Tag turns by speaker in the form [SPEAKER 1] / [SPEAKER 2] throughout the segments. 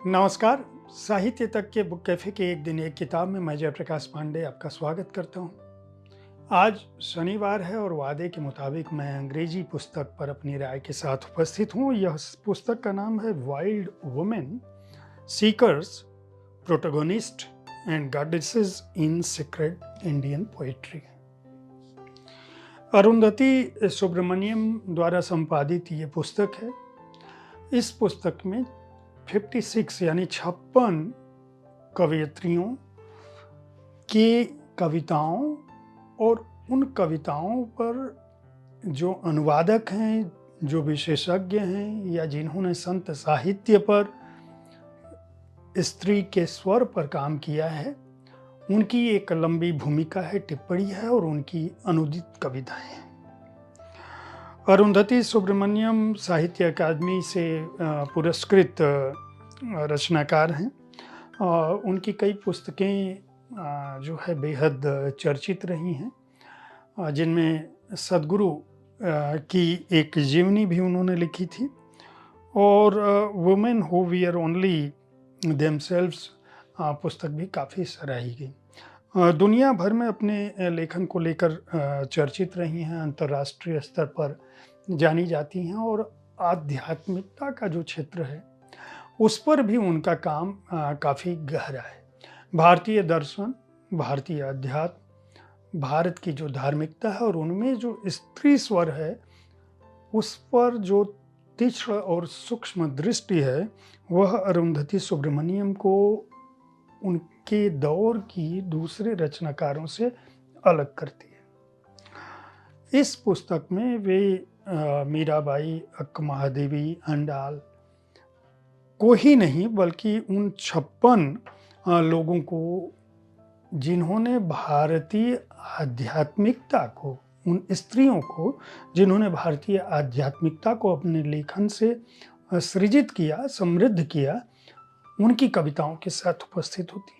[SPEAKER 1] नमस्कार। साहित्य तक के बुक कैफ़े के एक दिन एक किताब में मैं जयप्रकाश पांडे आपका स्वागत करता हूँ। आज शनिवार है और वादे के मुताबिक मैं अंग्रेजी पुस्तक पर अपनी राय के साथ उपस्थित हूँ। यह पुस्तक का नाम है wild women, seekers, protagonist and goddesses in secret Indian poetry. Arundhati Subramaniam द्वारा संपादित ये पुस्तक है। इस पुस्तक में 56 यानी 56 कवयित्रियों की कविताओं और उन कविताओं पर जो अनुवादक हैं, जो विशेषज्ञ हैं या जिन्होंने संत साहित्य पर स्त्री के स्वर पर काम किया है, उनकी एक लंबी भूमिका है, टिप्पणी है और उनकी अनुदित कविताएं हैं। अरुंधति सुब्रमण्यम साहित्य अकादमी से पुरस्कृत रचनाकार हैं। उनकी कई पुस्तकें जो है बेहद चर्चित रही हैं, जिनमें सद्गुरु की एक जीवनी भी उन्होंने लिखी थी और women who wear only themselves पुस्तक भी काफ़ी सराही गई। दुनिया भर में अपने लेखन को लेकर चर्चित रही हैं, अंतर्राष्ट्रीय स्तर पर जानी जाती हैं और आध्यात्मिकता का जो क्षेत्र है उस पर भी उनका काम काफ़ी गहरा है। भारतीय दर्शन, भारतीय अध्यात्म, भारत की जो धार्मिकता है और उनमें जो स्त्री स्वर है उस पर जो तीक्ष्ण और सूक्ष्म दृष्टि है, वह अरुंधति सुब्रमण्यम को उनके दौर की दूसरे रचनाकारों से अलग करती है। इस पुस्तक में वे मीराबाई, अक्क महादेवी, अंडाल को ही नहीं बल्कि उन 56 लोगों को जिन्होंने भारतीय आध्यात्मिकता को, उन स्त्रियों को जिन्होंने भारतीय आध्यात्मिकता को अपने लेखन से सृजित किया, समृद्ध किया, उनकी कविताओं के साथ उपस्थित होती हैं।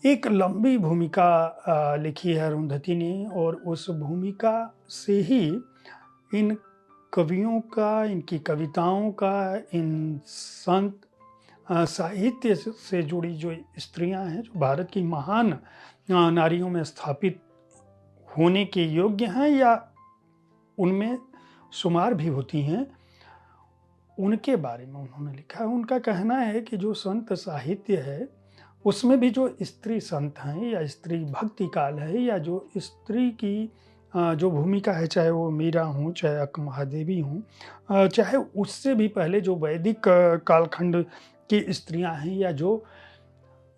[SPEAKER 1] एक लंबी भूमिका लिखी है अरुंधति ने और उस भूमिका से ही इन कवियों का, इनकी कविताओं का, इन संत साहित्य से जुड़ी जो स्त्रियां हैं, जो भारत की महान नारियों में स्थापित होने के योग्य हैं या उनमें शुमार भी होती हैं, उनके बारे में उन्होंने लिखा है। उनका कहना है कि जो संत साहित्य है उसमें भी जो स्त्री संत हैं या स्त्री भक्ति काल है या जो स्त्री की जो भूमिका है, चाहे वो मीरा हों, चाहे अक्क महादेवी हों, चाहे उससे भी पहले जो वैदिक कालखंड की स्त्रियां हैं या जो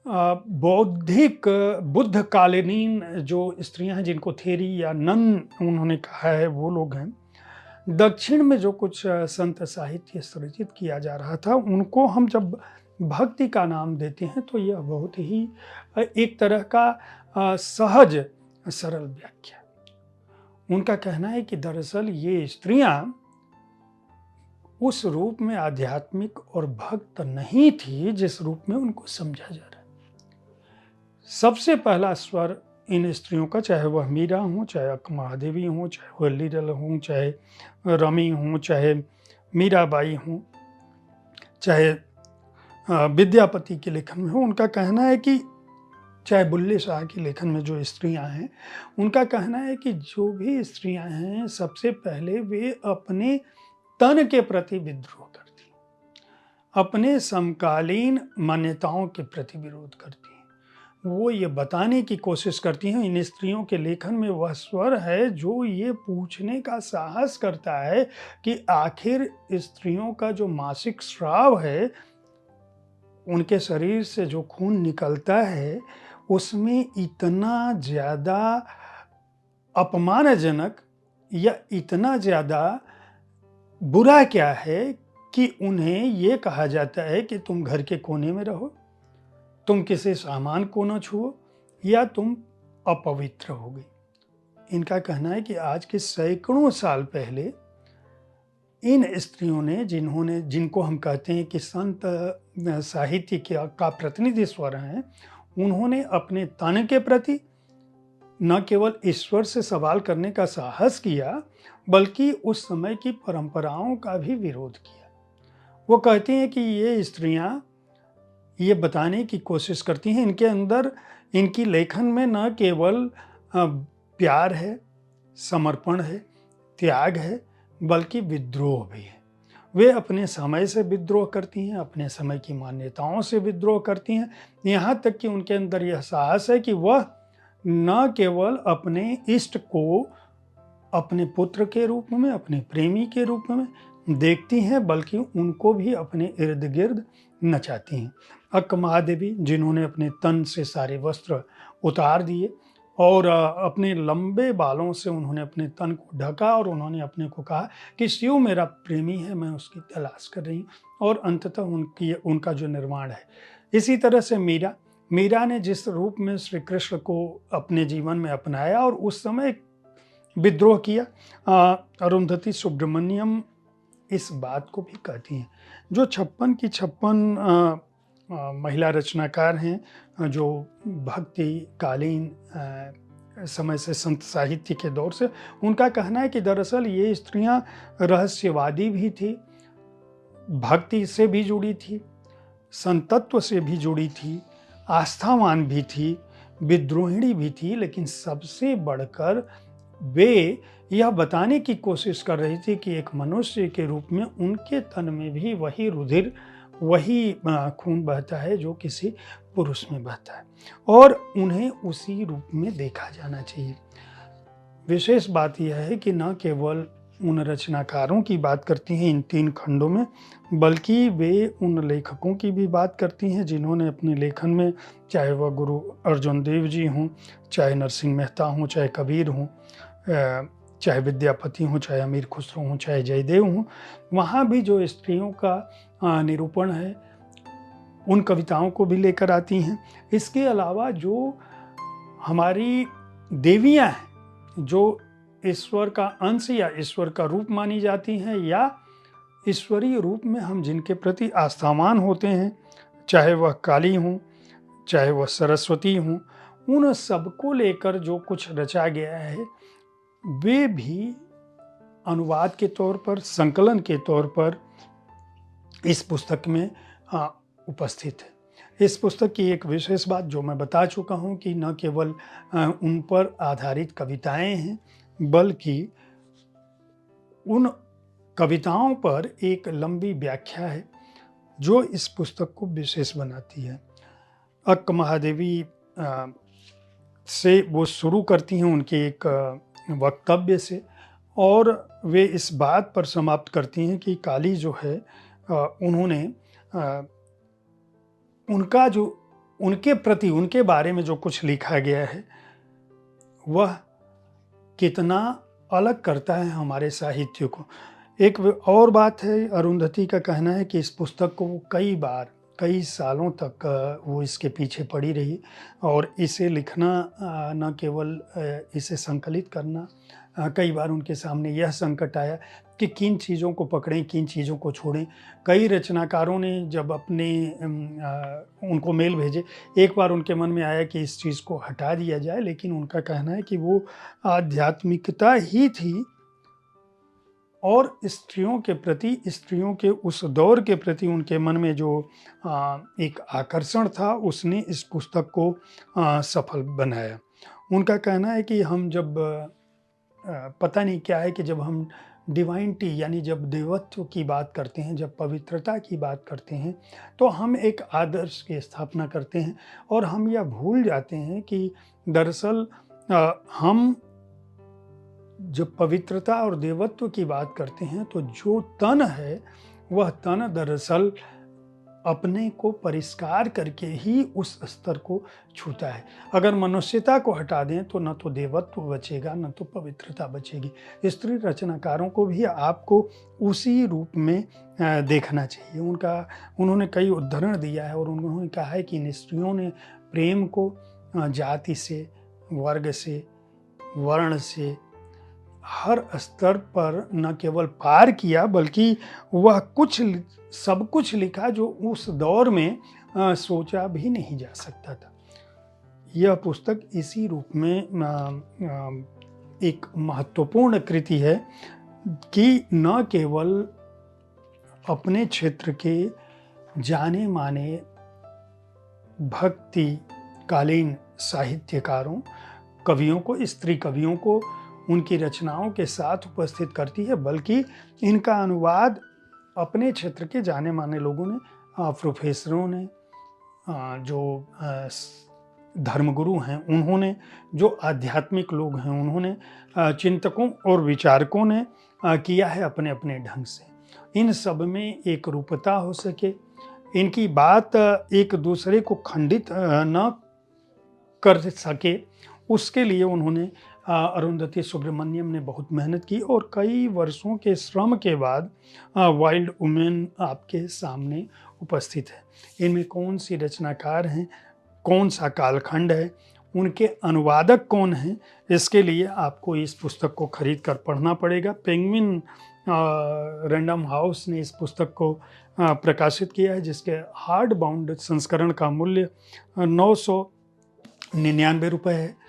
[SPEAKER 1] बौद्धिक बुद्ध कालीन जो स्त्रियां हैं जिनको थेरी या नन उन्होंने कहा है, वो लोग हैं। दक्षिण में जो कुछ संत साहित्य सृजित किया जा रहा था, उनको हम जब भक्ति का नाम देते हैं तो यह बहुत ही एक तरह का सहज सरल व्याख्या। उनका कहना है कि दरअसल ये स्त्रियां उस रूप में आध्यात्मिक और भक्त नहीं थी जिस रूप में उनको समझा जा रहा है। सबसे पहला स्वर इन स्त्रियों का, चाहे वह मीरा हों, चाहे अक्क महादेवी हों, चाहे वह लीरल हों, चाहे रमी हों, चाहे मीराबाई हों, चाहे विद्यापति के लेखन में हो, उनका कहना है कि चाहे बुल्ले शाह के लेखन में जो स्त्रियां हैं, उनका कहना है कि जो भी स्त्रियां हैं सबसे पहले वे अपने तन के प्रति विद्रोह करती हैं, अपने समकालीन मान्यताओं के प्रति विरोध करती हैं। वो ये बताने की कोशिश करती हैं, इन स्त्रियों के लेखन में वह स्वर है जो ये पूछने का साहस करता है कि आखिर स्त्रियों का जो मासिक स्राव है, उनके शरीर से जो खून निकलता है, उसमें इतना ज़्यादा अपमानजनक या इतना ज़्यादा बुरा क्या है कि उन्हें ये कहा जाता है कि तुम घर के कोने में रहो, तुम किसी सामान को न छुओ या तुम अपवित्र हो गई। इनका कहना है कि आज के सैकड़ों साल पहले इन स्त्रियों ने, जिनको हम कहते हैं कि संत साहित्य का प्रतिनिधि स्वर हैं, उन्होंने अपने तन के प्रति न केवल ईश्वर से सवाल करने का साहस किया, बल्कि उस समय की परंपराओं का भी विरोध किया। वो कहती हैं कि ये स्त्रियां ये बताने की कोशिश करती हैं। इनके अंदर, इनकी लेखन में न केवल प्यार है, समर्पण है, त्याग है, बल्कि विद्रोह भी है। वे अपने समय से विद्रोह करती हैं, अपने समय की मान्यताओं से विद्रोह करती हैं, यहाँ तक कि उनके अंदर यह साहस है कि वह न केवल अपने इष्ट को अपने पुत्र के रूप में, अपने प्रेमी के रूप में देखती हैं, बल्कि उनको भी अपने इर्द गिर्द नचाती हैं। अक्क महादेवी, जिन्होंने अपने तन से सारे वस्त्र उतार दिए और अपने लंबे बालों से उन्होंने अपने तन को ढका और उन्होंने अपने को कहा कि शिव मेरा प्रेमी है, मैं उसकी तलाश कर रही हूँ, और अंततः उनका जो निर्माण है। इसी तरह से मीरा ने जिस रूप में श्री कृष्ण को अपने जीवन में अपनाया और उस समय विद्रोह किया, अरुंधति सुब्रमण्यम इस बात को भी कहती हैं। जो 56 की 56 महिला रचनाकार हैं, जो भक्तिकालीन समय से, संत साहित्य के दौर से, उनका कहना है कि दरअसल ये स्त्रियां रहस्यवादी भी थी, भक्ति से भी जुड़ी थी, संतत्व से भी जुड़ी थी, आस्थावान भी थी, विद्रोहिणी भी थी, लेकिन सबसे बढ़कर वे यह बताने की कोशिश कर रही थी कि एक मनुष्य के रूप में उनके तन में भी वही रुधिर, वही खून बहता है जो किसी पुरुष में बहता है, और उन्हें उसी रूप में देखा जाना चाहिए। विशेष बात यह है कि न केवल उन रचनाकारों की बात करती हैं इन 3 खंडों में, बल्कि वे उन लेखकों की भी बात करती हैं जिन्होंने अपने लेखन में, चाहे वह गुरु अर्जुन देव जी हों, चाहे नरसिंह मेहता हों, चाहे कबीर हों, चाहे विद्यापति हों, चाहे अमीर खुसरो हों, चाहे जयदेव हों, वहाँ भी जो स्त्रियों का निरूपण है, उन कविताओं को भी लेकर आती हैं। इसके अलावा जो हमारी देवियाँ हैं, जो ईश्वर का अंश या ईश्वर का रूप मानी जाती हैं, या ईश्वरीय रूप में हम जिनके प्रति आस्थावान होते हैं, चाहे वह काली हों, चाहे वह सरस्वती हों, उन सबको लेकर जो कुछ रचा गया है, वे भी अनुवाद के तौर पर, संकलन के तौर पर इस पुस्तक में उपस्थित है। इस पुस्तक की एक विशेष बात जो मैं बता चुका हूँ कि न केवल उन पर आधारित कविताएं हैं, बल्कि उन कविताओं पर एक लंबी व्याख्या है जो इस पुस्तक को विशेष बनाती है। अक्क महादेवी से वो शुरू करती हैं उनके एक वक्तव्य से, और वे इस बात पर समाप्त करती हैं कि काली जो है, उन्होंने उनका जो, उनके प्रति, उनके बारे में जो कुछ लिखा गया है, वह कितना अलग करता है हमारे साहित्य को। एक और बात है, अरुंधति का कहना है कि इस पुस्तक को कई बार, कई सालों तक वो इसके पीछे पड़ी रही, और इसे लिखना, न केवल इसे संकलित करना, कई बार उनके सामने यह संकट आया कि किन चीज़ों को पकड़ें, किन चीज़ों को छोड़ें। कई रचनाकारों ने जब अपने उनको मेल भेजे, एक बार उनके मन में आया कि इस चीज़ को हटा दिया जाए, लेकिन उनका कहना है कि वो आध्यात्मिकता ही थी, और स्त्रियों के प्रति, स्त्रियों के उस दौर के प्रति उनके मन में जो एक आकर्षण था, उसने इस पुस्तक को सफल बनाया। उनका कहना है कि हम जब, पता नहीं क्या है कि जब हम डिवाइनिटी यानी जब देवत्व की बात करते हैं, जब पवित्रता की बात करते हैं, तो हम एक आदर्श की स्थापना करते हैं, और हम यह भूल जाते हैं कि दरअसल हम जब पवित्रता और देवत्व की बात करते हैं, तो जो तन है, वह तन दरअसल अपने को परिष्कार करके ही उस स्तर को छूता है। अगर मनुष्यता को हटा दें तो न तो देवत्व बचेगा, न तो पवित्रता बचेगी। स्त्री रचनाकारों को भी आपको उसी रूप में देखना चाहिए। उन्होंने कई उदाहरण दिया है, और उन्होंने कहा है कि इन स्त्रियों ने प्रेम को जाति से, वर्ग से, वर्ण से, हर स्तर पर न केवल पार किया, बल्कि वह सब कुछ लिखा जो उस दौर में सोचा भी नहीं जा सकता था। यह पुस्तक इसी रूप में एक महत्वपूर्ण कृति है कि न केवल अपने क्षेत्र के जाने माने भक्ति कालीन साहित्यकारों, कवियों को, स्त्री कवियों को उनकी रचनाओं के साथ उपस्थित करती है, बल्कि इनका अनुवाद अपने क्षेत्र के जाने माने लोगों ने, प्रोफेसरों ने, जो धर्मगुरु हैं उन्होंने, जो आध्यात्मिक लोग हैं उन्होंने, चिंतकों और विचारकों ने किया है अपने अपने ढंग से। इन सब में एक रूपता हो सके, इनकी बात एक दूसरे को खंडित न कर सके, उसके लिए उन्होंने, अरुंधति सुब्रमण्यम ने बहुत मेहनत की और कई वर्षों के श्रम के बाद वाइल्ड वुमेन आपके सामने उपस्थित है। इनमें कौन सी रचनाकार हैं, कौन सा कालखंड है, उनके अनुवादक कौन हैं, इसके लिए आपको इस पुस्तक को खरीद कर पढ़ना पड़ेगा। पेंगुइन रैंडम हाउस ने इस पुस्तक को प्रकाशित किया है, जिसके हार्ड बाउंड संस्करण का मूल्य 999 रुपये है।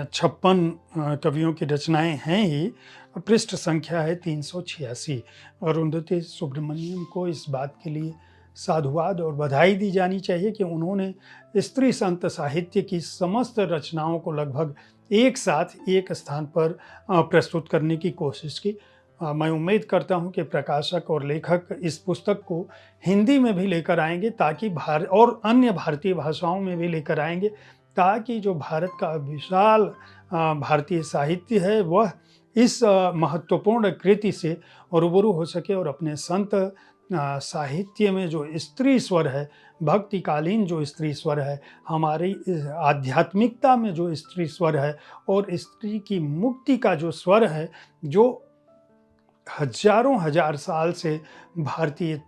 [SPEAKER 1] 56 कवियों की रचनाएं हैं ही, पृष्ठ संख्या है 386। अरुंधति सुब्रमण्यम को इस बात के लिए साधुवाद और बधाई दी जानी चाहिए कि उन्होंने स्त्री संत साहित्य की समस्त रचनाओं को लगभग एक साथ एक स्थान पर प्रस्तुत करने की कोशिश की। मैं उम्मीद करता हूं कि प्रकाशक और लेखक इस पुस्तक को हिंदी में भी लेकर आएंगे, ताकि और अन्य भारतीय भाषाओं में भी लेकर आएंगे, ताकि जो भारत का विशाल भारतीय साहित्य है वह इस महत्वपूर्ण कृति से रूबरू हो सके और अपने संत साहित्य में जो स्त्री स्वर है, भक्तिकालीन जो स्त्री स्वर है, हमारी आध्यात्मिकता में जो स्त्री स्वर है और स्त्री की मुक्ति का जो स्वर है, जो हजारों हजार साल से भारतीय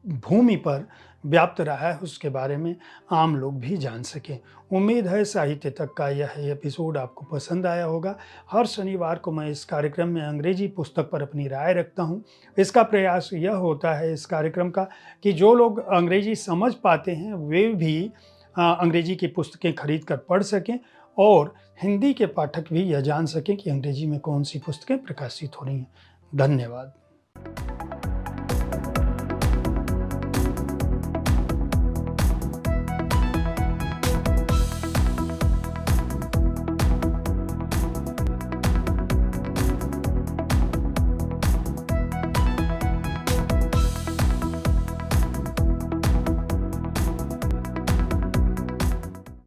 [SPEAKER 1] भूमि पर व्याप्त रहा है, उसके बारे में आम लोग भी जान सकें। उम्मीद है साहित्य तक का यह एपिसोड आपको पसंद आया होगा। हर शनिवार को मैं इस कार्यक्रम में अंग्रेजी पुस्तक पर अपनी राय रखता हूं। इसका प्रयास यह होता है इस कार्यक्रम का कि जो लोग अंग्रेजी समझ पाते हैं वे भी अंग्रेजी की पुस्तकें खरीद कर पढ़ सकें, और हिंदी के पाठक भी यह जान सकें कि अंग्रेजी में कौन सी पुस्तकें प्रकाशित हो रही हैं। धन्यवाद।